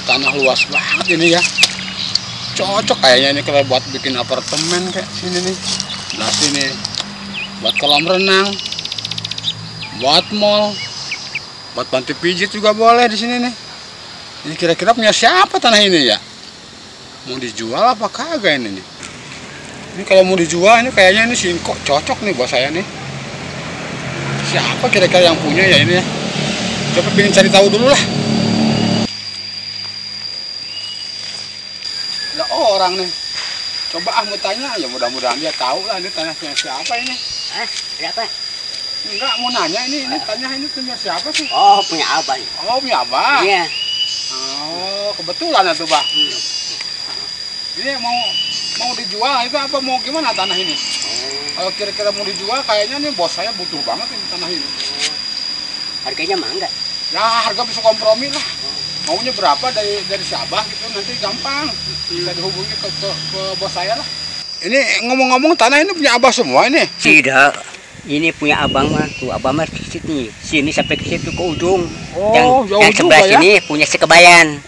tanah luas banget ini ya. Cocok kayaknya ini kalau buat bikin apartemen kayak sini nih. Nah sini buat kolam renang, buat mall, buat panti pijit juga boleh di sini nih. Ini kira-kira punya siapa tanah ini ya? Mau dijual apa kagak ini nih? Ini kalau mau dijual ini kayaknya ini singkok cocok nih buat saya nih. Siapa kira-kira yang punya ya ini ya? Coba pengen cari tahu dulu lah. Ada orang nih. Coba mau tanya ya, mudah-mudahan dia tahu lah ini tanahnya siapa ini. Siapa? Enggak, mau nanya ini tanah ini punya siapa sih? Oh, punya abang. Oh, punya abang. Iya. Oh, kebetulan itu, Bah. Ini mau dijual itu apa mau gimana tanah ini? Kalau kira-kira mau dijual kayaknya nih bos saya butuh banget ini tanah ini. Harganya mah enggak? Ya, harga bisa kompromi lah. Maunya berapa dari si Abah gitu, nanti gampang bisa dihubungi ke bos saya lah. Ini ngomong-ngomong tanah ini punya Abah semua ini? Tidak, ini punya abang mah. Tuh abang mah di sini, sini sampai ke situ ke ujung. Oh, jauh yang juga sebelah ya? sini punya Sekebayan.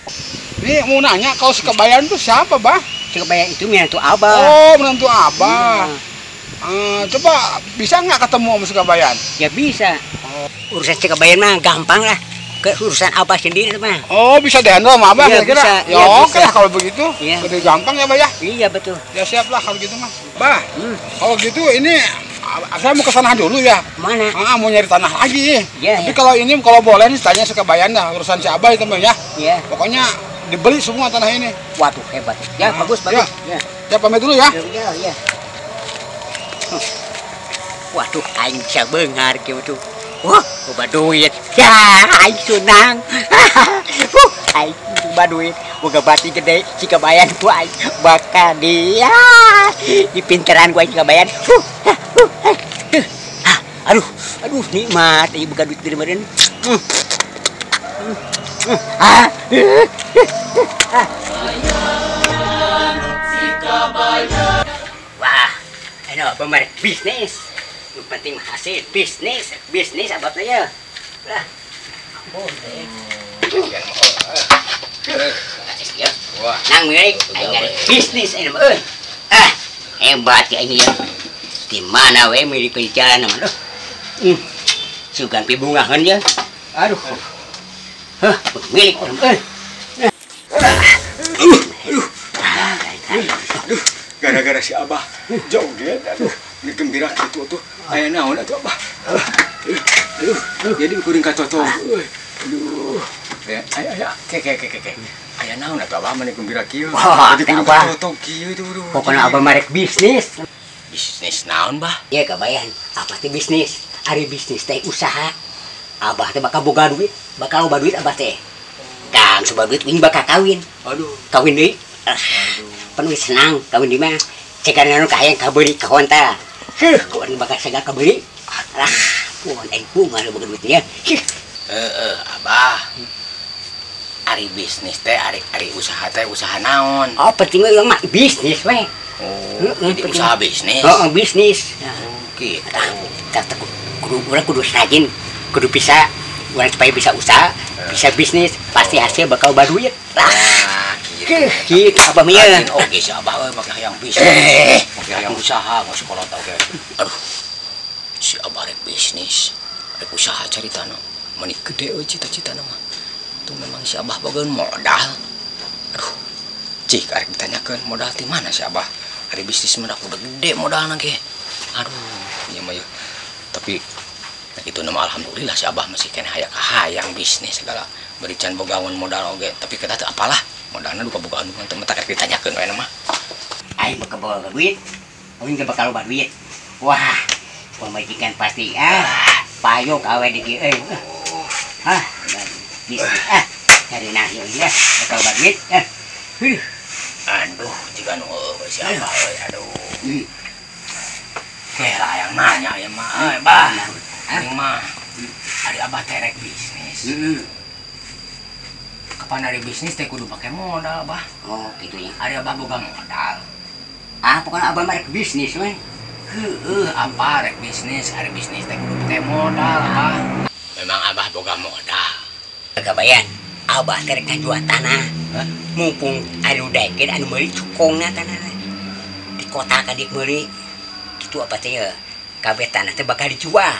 Ini mau nanya kalau Sekebayan itu siapa, Bah? Sekebayan itu menantu abang. Oh, menantu Abah. Coba bisa nggak ketemu sama Sekebayan? Ya bisa. Urusan Sekebayan mah gampang lah. Ke urusan abah sendiri mah. Oh, bisa dihandle sama Abah Iya, kira-kira? bisa. Ya Iya, oke bisa. lah kalau begitu. Iya. Lebih gampang ya, Bah ya? Iya betul. Ya siap lah kalau gitu mah. Bah, kalau gitu ini saya mau ke sana dulu ya. Mana? Mau nyari tanah lagi. Iya, Tapi iya. kalau ini kalau boleh nih tanya Sekebayan dah urusan si Abah itu mah ya. Iya. Pokoknya dibeli semua tanah ini. Waduh hebat. Ya bagus Ya. bagus. Ya. Ya pamit dulu ya. Ya ya. Waduh aing bisa beungar gitu. Wah, coba duit. Ya, aing senang. Aing coba duit. Boga bati gede, Sekebayan ku aing bakal dia. Di pinteran gua Sekebayan. Aduh, nikmat ieu boga duit dari meureun. Wah, ini apa merek bisnis? Yang penting hasil bisnis abad ya. Lah, boleh. Nang milik, aing bisnis ini mah. Hebat ya ini ya. Di mana we milik jalan mah. Sugan pibungahan ya. Aduh. Milik Gara-gara si Abah jauh dia, ini gembira itu tuh, ayah naon itu Abah, jadi kuring kacocok, ayah, ayah naon itu Abah mana gembira kieu, jadi kuring kacocok kieu itu, pokoknya abah merek bisnis. bisnis naon Bah? Ya kebayang, apa teh bisnis? Ari bisnis teh usaha. Abah teh bakal boga duit, bakal loba duit abah teh. Dan sobat duit ini bakal kawin. Aduh, Kawin deui. Penuh senang kawin di mah. Cekan anu kahayang kabeli ka honta. Kuan bakal segala kabeli. Lah, puan aing bunga boga duitnya. Abah, ari bisnis teh, ari usaha teh usaha naon? Oh, penting mah bisnis we. Oh, jadi usaha bisnis? Oh, bisnis. Gitu. Kata urang kudu rajin, kudu bisa urang supaya bisa usaha, bisa bisnis, pasti hasil bakal loba duit. Lah, gitu abah mah ya. Oke, si Abah euy make hayang bisnis, make hayang usaha, nggak sekolah tau ge. Aduh, si Abah rek bisnis, rek usaha caritana. Menik gede euy cita-citana mah. Tuh memang si Abah bageun modal. Aduh, cik arek ditanyakeun modal ti mana si Abah? Ari bisnis mah udah gede modalna ge. Aduh, ieu mah ya. Tapi itu nama alhamdulillah si Abah masih kena hayang bisnis segala berican bogawan modal oge. Tapi kita teu apalah modalna duka bogaan teu mah tak ditanyakeun we mah. Aing bakal bawa duit, aing gak bakal loba duit. Wah, pemajikan pasti payung awe di kieu euy. Bisnis dari nah ieu ya, bakal loba duit. Aduh, jika nu si Abah euy aduh. Kira yang nanya ya mah, Bah. Ini mah ari Abah teh rek bisnis. Kapan ari bisnis teh kudu pake modal, Bah. Oh, gitu ya. Ari Abah boga modal. Pokoknya abah merek bisnis we. Apa rek bisnis? Ari bisnis teh kudu pake modal, Bah. Memang Abah boga modal. Kebayang, abah teh rek ngajual tanah. Hah? Mumpung anu deket anu meuli cukongna tanahna. Di kota ka dik meuli. Kitu apa teh ya? Kabeh tanah teh bakal dijual.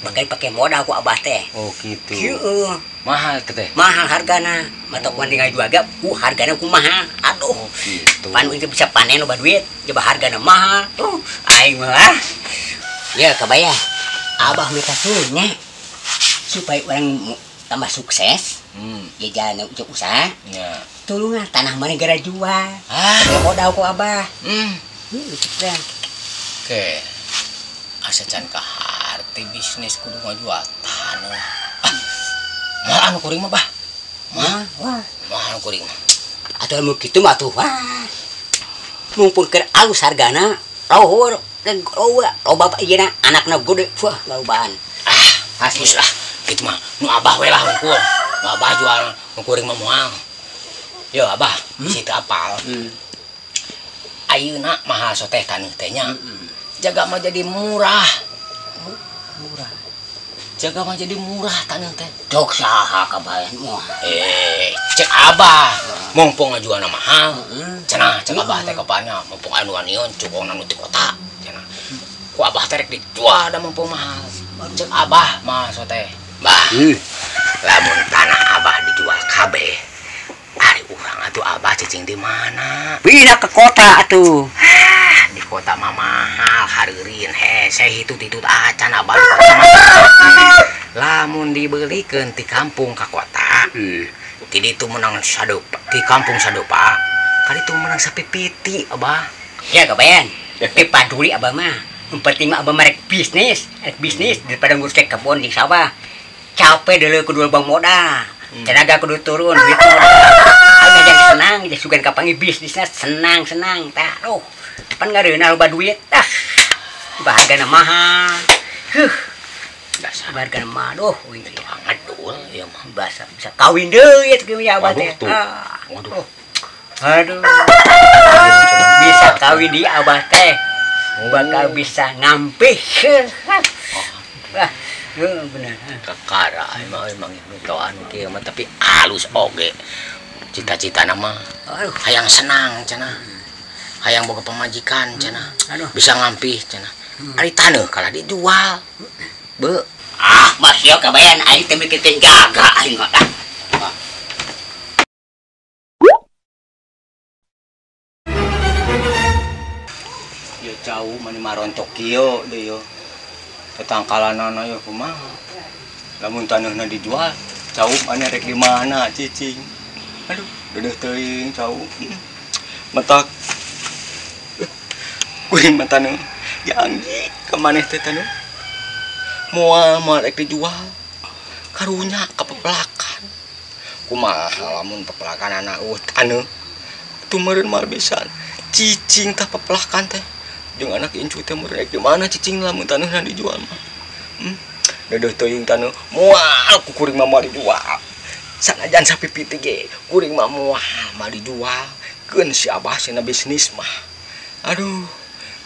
Bakal dipake modal ku abah teh. Oh gitu. Heeh. Mahal teh. Mahal hargana. Matok mun tinggal jual gak hargana kumaha. Aduh. Oh gitu. Pan itu bisa panen loba duit, coba hargana mahal. Aing mah. Ya kabaya. Abah minta sulnya supaya orang tambah sukses. Ya jalan untuk usaha. Ya. Tulungan tanah mana gara jual. Ya modal ku abah. Oke. Asa can kaharti bisnis kudu ngajual tanah. Mah anu kuring mah, Bah. Wah. Mah anu kuring mah. Atuh mun kitu mah tuh. Wah. Mumpung keur alus hargana, rohur loba ieu anakna gede. Wah, lobaan. Hasil lah. Kitu mah nu abah we lah hungkul. Nu abah jual nu kuring mah moal. Yo abah, bisi teu apal. Ayeuna mahal soteh taneuh teh nya. Jaga mah jadi murah. Murah. Jaga mah jadi murah taneuh teh. Cok saha kabayan moal. Cek abah, mumpung ngajualna mahal. Cenah cek abah teh kapana mumpung anu anion cukongna nu ti kota. Cenah. Ku abah teh rek dijual da mumpung mahal. Cek abah mah soteh. Bah. Lamun tanah abah dijual kabeh. Ari urang atuh abah cicing di mana? Pindah ke kota atuh. Di kota mah mahal hareureun hese hitut-hitut acan abah di kota mah. Lamun dibelikeun ti kampung ka kota. Ti ditu menang sadopa, ti kampung sadopa. Ka ditu menang sapipiti abah. Ya kabayan. Tapi paduli abah mah. Yang penting mah abah merek bisnis daripada ngurus kebun di sawah. Capek dulu kedua bang modal. Tenaga kudu turun gitu. Aing jadi senang, jadi sugan kapangi bisnisnya senang. Tah, pan ngareuna loba duit. Tah. Hargana mahal. Hargana mahal. Itu hangat dul ya mah. Basa bisa kawin deui eta kieu abah teh. Waduh. Aduh. Bisa kawin di abah teh. Bakal bisa ngampih. Bener. Kakara emang itu anu kieu mah tapi halus oge. Cita-cita nama hayang senang cenah. Hayang boga pemajikan cenah. Bisa ngampih cenah. Ari taneuh kalah dijual. Beu. Mas yo kabayan aing teh mikirkeun jaga aing mah. Ya jauh mani maroncok kieu deui yo. Tetangkalanana ya kumaha. Lamun taneuhna dijual, jauh mana rek di mana cicing. Aduh, deudeuh teuing jauh. Mentak. Kuring mah taneuh. Janji ka maneh teh taneuh. Moal mah rek dijual. Karunya kepepelakan. Kumaha lamun pepelakanana taneuh. Tumeureun mal pisan. Cicing tah pepelakan teh. Jeung anak incu teh meureun rek di mana cicing lamun taneuhna dijual mah. Deudeuh teuing taneuh moal ku kuring mah moal dijual. Sanajan sapipiti ge kuring mah moal mah dijual. Keun si abah cenah bisnis mah. Aduh.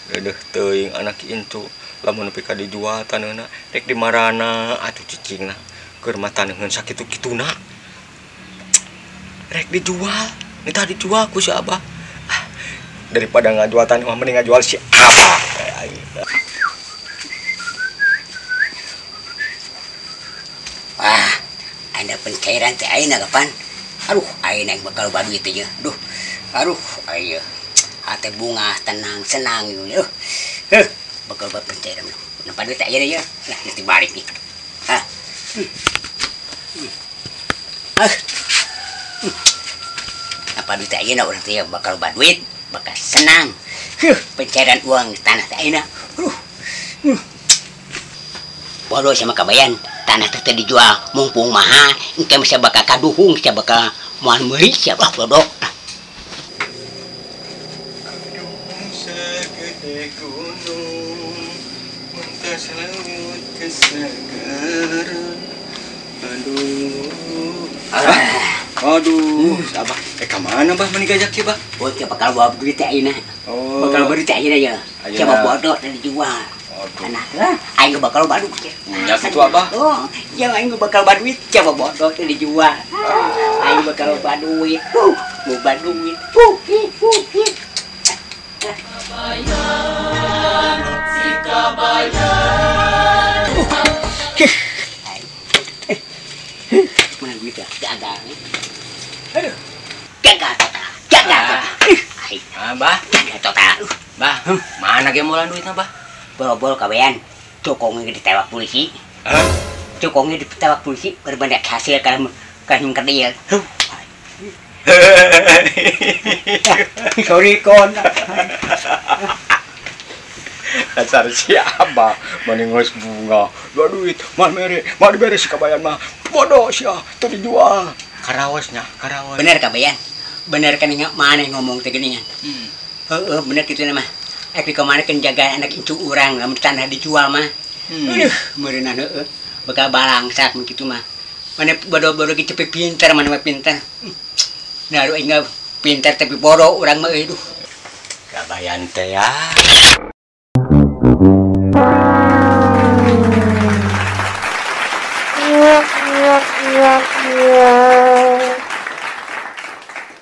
Deudeuh teuing anak incu lamun nepi ka dijual taneuhna rek di marana atuh cicingna. Keur mah taneuheun sakitu-kituna. Rek dijual, minta dijual ku si abah. Daripada ngajual tanah mah mending ngajual si abah. Wah, ada pencairan teh ayeuna kapan? Aduh, ayeuna bakal baduit teh ya. Aduh, ayeuna hate bunga tenang senang gitu. Bakal pencairan. Napa duit ayeuna ya? Nah, nanti balik nih. Apa duit ayeuna urang teh bakal baduit, bakal senang. Pencairan uang tanah teh ayeuna. Bodoh sama kabayan. Tanah teh dijual mumpung mahal, engke bisa bakal kaduhung, bisa bakal moal meuli siapa bodoh. Segede gunung mentas laut kesagaran. Aduh, abah. Ka mana bah meni gajak kieu bah? Oh, teh bakal bawa duit teh ayeuna. Bakal beri teh ayeuna ya. Coba bodoh teh dijual. Tanah teh aing bakal baduit. Ya kitu abah. Oh, yang aing bakal baduit coba bodoh teh dijual. Aing bakal baduit. loba duit. Mana duit ya? Jaga. Aduh. Jaga total. Jaga total. Bah, Jaga total. bah, mana ge mulan duitna, bah? Bol-bol kawean. Cokongnya ditewak polisi. Hah? Cokongnya ditewak polisi berbanyak hasil kan kerdial. Sorry kon. Dasar siapa meningos bunga dua duit mal diberi si kabayan mah bodoh sia tuh dijual karawasnya karawas Bener kabayan. Bener kan mana ngomong teh geuningan. Bener kitu mah. Ek kemana kan jaga anak incu urang lamun tanah dijual mah. Aduh, meureunna heueuh. Bakal balangsak kitu mah. Mana bodoh-bodoh gitu pinter mana mah pinter. Naruh ingat pinter tapi bodoh urang mah euy duh. kabayan teh ya